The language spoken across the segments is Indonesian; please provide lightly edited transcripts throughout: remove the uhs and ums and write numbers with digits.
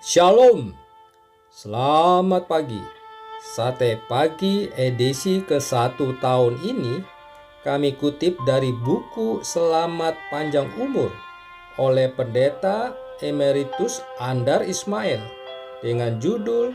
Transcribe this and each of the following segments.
Shalom, selamat pagi. Sate Pagi edisi ke-1 tahun ini kami kutip dari buku Selamat Panjang Umur oleh Pendeta Emeritus Andar Ismail dengan judul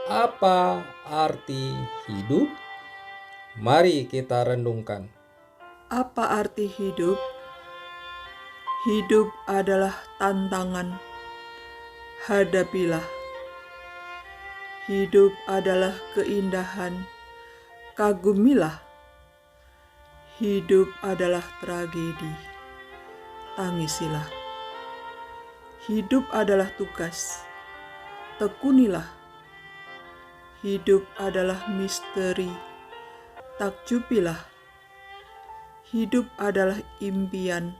Apa Arti Hidup? Mari kita renungkan. Apa arti hidup? Hidup adalah tantangan. Hadapilah. Hidup adalah keindahan. Kagumilah. Hidup adalah tragedi. Tangisilah. Hidup adalah tugas. Tekunilah. Hidup adalah misteri. Takjubilah. Hidup adalah impian.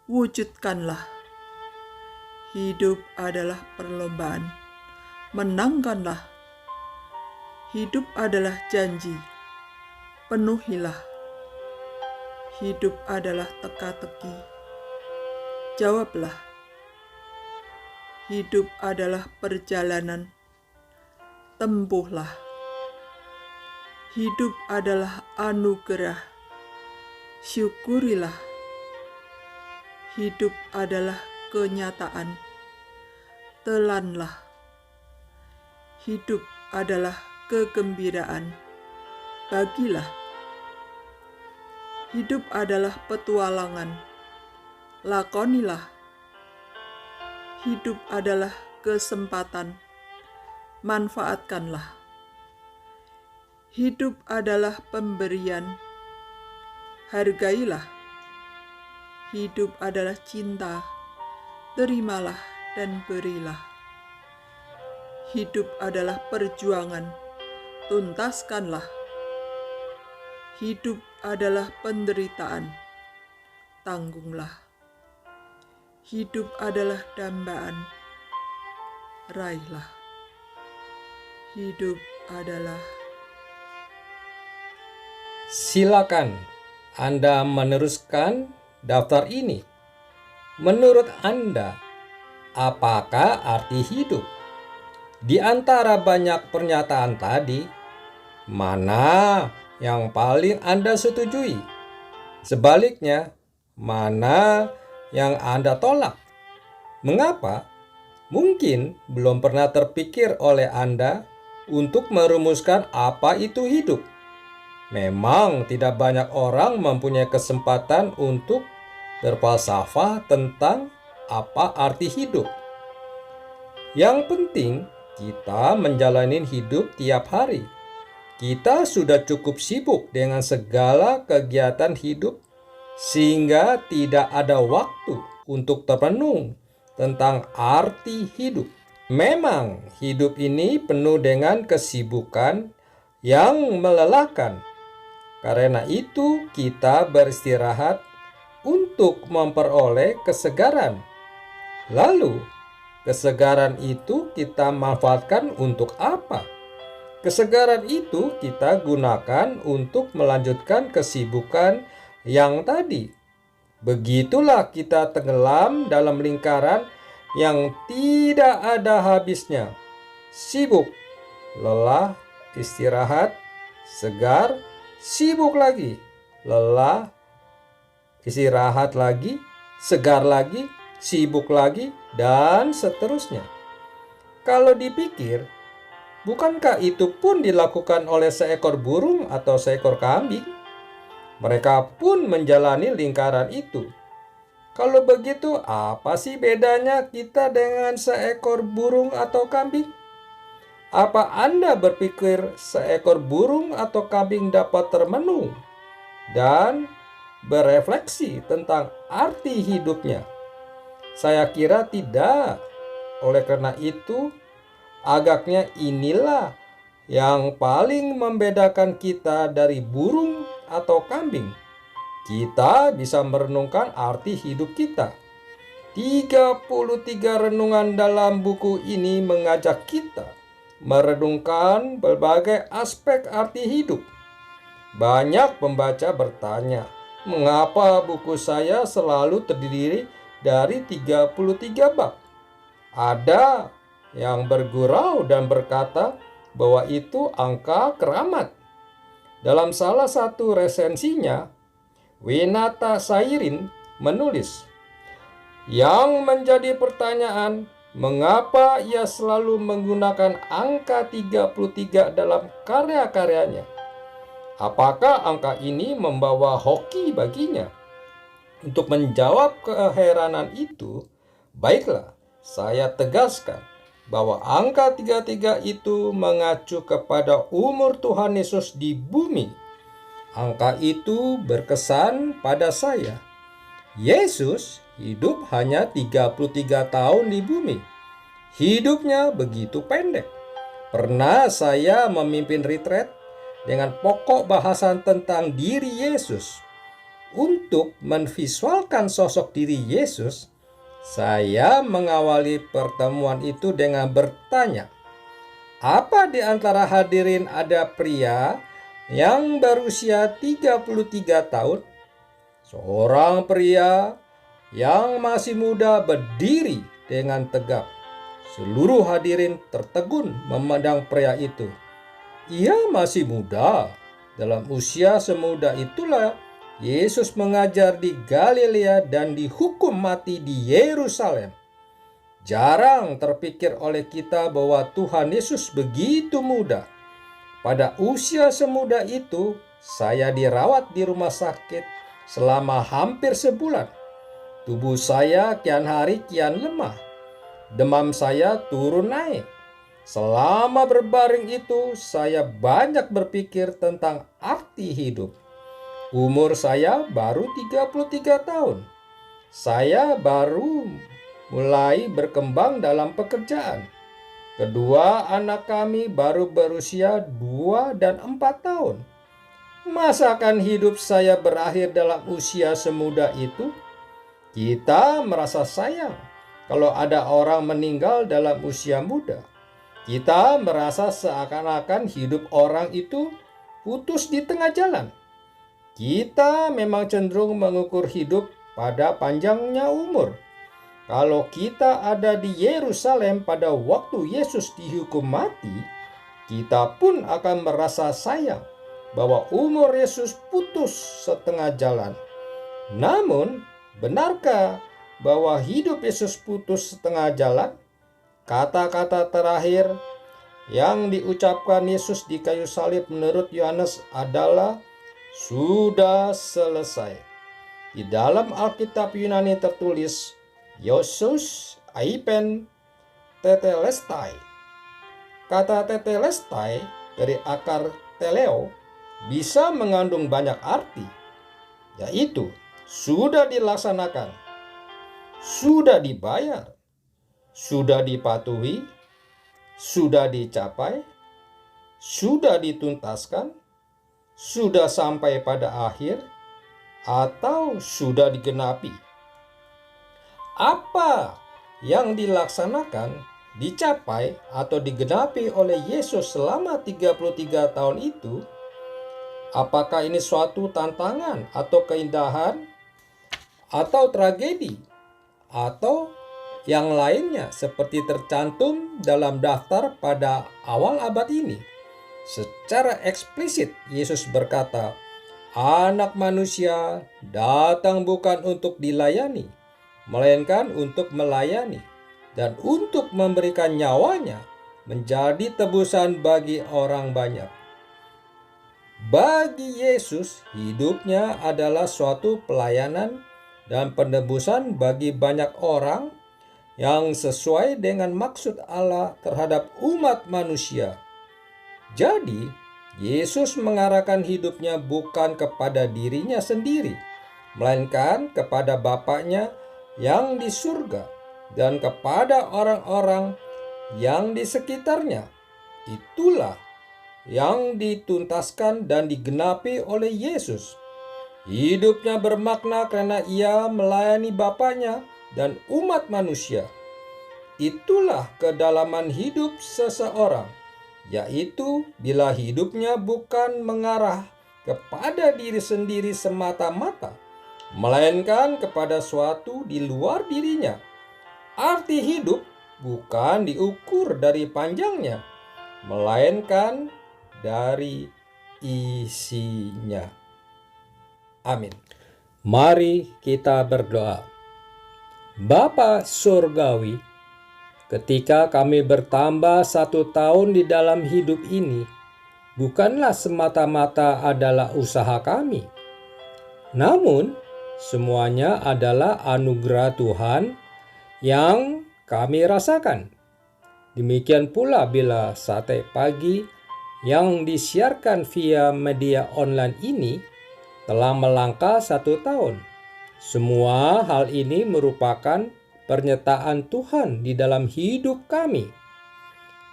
Wujudkanlah. Hidup adalah perlombaan. Menangkanlah. Hidup adalah janji. Penuhilah. Hidup adalah teka-teki. Jawablah. Hidup adalah perjalanan. Tempuhlah. Hidup adalah anugerah. Syukurilah. Hidup adalah kenyataan. Telanlah. Hidup adalah kegembiraan. Bagilah. Hidup adalah petualangan. Lakonilah. Hidup adalah kesempatan. Manfaatkanlah. Hidup adalah pemberian. Hargailah. Hidup adalah cinta. Terimalah dan berilah. Hidup adalah perjuangan. Tuntaskanlah. Hidup adalah penderitaan. Tanggunglah. Hidup adalah dambaan. Raihlah. Hidup adalah. Silakan Anda meneruskan daftar ini. Menurut Anda, apakah arti hidup? Di antara banyak pernyataan tadi, mana yang paling Anda setujui? Sebaliknya, mana yang Anda tolak? Mengapa? Mungkin belum pernah terpikir oleh Anda untuk merumuskan apa itu hidup. Memang tidak banyak orang mempunyai kesempatan untuk berfalsafah tentang apa arti hidup. Yang penting, kita menjalani hidup tiap hari. Kita sudah cukup sibuk dengan segala kegiatan hidup sehingga tidak ada waktu untuk termenung tentang arti hidup. Memang hidup ini penuh dengan kesibukan yang melelahkan. Karena itu kita beristirahat untuk memperoleh kesegaran. Lalu, kesegaran itu kita manfaatkan untuk apa? Kesegaran itu kita gunakan untuk melanjutkan kesibukan yang tadi. Begitulah kita tenggelam dalam lingkaran yang tidak ada habisnya. Sibuk, lelah, istirahat, segar, sibuk lagi, lelah, istirahat lagi, segar lagi, sibuk lagi, dan seterusnya. Kalau dipikir, bukankah itu pun dilakukan oleh seekor burung atau seekor kambing? Mereka pun menjalani lingkaran itu. Kalau begitu, apa sih bedanya kita dengan seekor burung atau kambing? Apa Anda berpikir seekor burung atau kambing dapat termenung dan berefleksi tentang arti hidupnya? Saya kira tidak. Oleh karena itu, agaknya inilah yang paling membedakan kita dari burung atau kambing. Kita bisa merenungkan arti hidup kita. 33 renungan dalam buku ini mengajak kita merenungkan berbagai aspek arti hidup. Banyak pembaca bertanya, mengapa buku saya selalu terdiri dari 33 bab? Ada yang bergurau dan berkata bahwa itu angka keramat. Dalam salah satu resensinya, Winata Sairin menulis, yang menjadi pertanyaan, mengapa ia selalu menggunakan angka 33 dalam karya-karyanya? Apakah angka ini membawa hoki baginya? Untuk menjawab keheranan itu, baiklah, saya tegaskan bahwa angka 33 itu mengacu kepada umur Tuhan Yesus di bumi. Angka itu berkesan pada saya. Yesus hidup hanya 33 tahun di bumi. Hidupnya begitu pendek. Pernah saya memimpin retret dengan pokok bahasan tentang diri Yesus. Untuk menvisualkan sosok diri Yesus, saya mengawali pertemuan itu dengan bertanya, apa di antara hadirin ada pria yang berusia 33 tahun? Seorang pria yang masih muda berdiri dengan tegap. Seluruh hadirin tertegun memandang pria itu. Ia masih muda. Dalam usia semuda itulah Yesus mengajar di Galilea dan dihukum mati di Yerusalem. Jarang terpikir oleh kita bahwa Tuhan Yesus begitu muda. Pada usia semuda itu, saya dirawat di rumah sakit selama hampir sebulan. Tubuh saya kian hari kian lemah. Demam saya turun naik. Selama berbaring itu, saya banyak berpikir tentang arti hidup. Umur saya baru 33 tahun. Saya baru mulai berkembang dalam pekerjaan. Kedua anak kami baru berusia 2 dan 4 tahun. Masakan hidup saya berakhir dalam usia semuda itu? Kita merasa sayang kalau ada orang meninggal dalam usia muda. Kita merasa seakan-akan hidup orang itu putus di tengah jalan. Kita memang cenderung mengukur hidup pada panjangnya umur. Kalau kita ada di Yerusalem pada waktu Yesus dihukum mati, kita pun akan merasa sayang bahwa umur Yesus putus setengah jalan. Namun, benarkah bahwa hidup Yesus putus setengah jalan? Kata-kata terakhir yang diucapkan Yesus di kayu salib menurut Yohanes adalah sudah selesai. Di dalam Alkitab Yunani tertulis Iosus aipen tetelestai. Kata tetelestai dari akar teleo bisa mengandung banyak arti, yaitu sudah dilaksanakan, sudah dibayar, sudah dipatuhi, sudah dicapai, sudah dituntaskan, sudah sampai pada akhir, atau sudah digenapi. Apa yang dilaksanakan, dicapai, atau digenapi oleh Yesus selama 33 tahun itu? Apakah ini suatu tantangan atau keindahan atau tragedi atau yang lainnya seperti tercantum dalam daftar pada awal abad ini? Secara eksplisit Yesus berkata, Anak manusia datang bukan untuk dilayani, melainkan untuk melayani dan untuk memberikan nyawanya menjadi tebusan bagi orang banyak. Bagi Yesus, hidupnya adalah suatu pelayanan dan penebusan bagi banyak orang yang sesuai dengan maksud Allah terhadap umat manusia. Jadi, Yesus mengarahkan hidupnya bukan kepada dirinya sendiri, melainkan kepada Bapa-Nya yang di surga dan kepada orang-orang yang di sekitarnya. Itulah yang dituntaskan dan digenapi oleh Yesus. Hidupnya bermakna karena ia melayani Bapa-Nya dan umat manusia. Itulah kedalaman hidup seseorang, yaitu bila hidupnya bukan mengarah kepada diri sendiri semata-mata, melainkan kepada suatu di luar dirinya. Arti hidup bukan diukur dari panjangnya, melainkan dari isinya. Amin. Mari kita berdoa. Bapa Surgawi, ketika kami bertambah 1 tahun di dalam hidup ini, bukanlah semata-mata adalah usaha kami, namun semuanya adalah anugerah Tuhan yang kami rasakan. Demikian pula bila Sate Pagi yang disiarkan via media online ini telah melangkah 1 tahun. Semua hal ini merupakan pernyataan Tuhan di dalam hidup kami.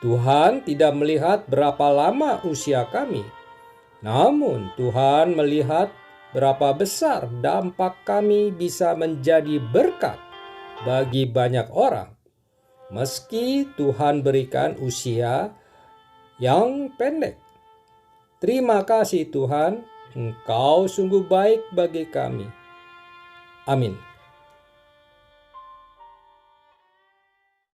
Tuhan tidak melihat berapa lama usia kami, namun Tuhan melihat berapa besar dampak kami bisa menjadi berkat bagi banyak orang. Meski Tuhan berikan usia yang pendek. Terima kasih Tuhan, Engkau sungguh baik bagi kami. Amin.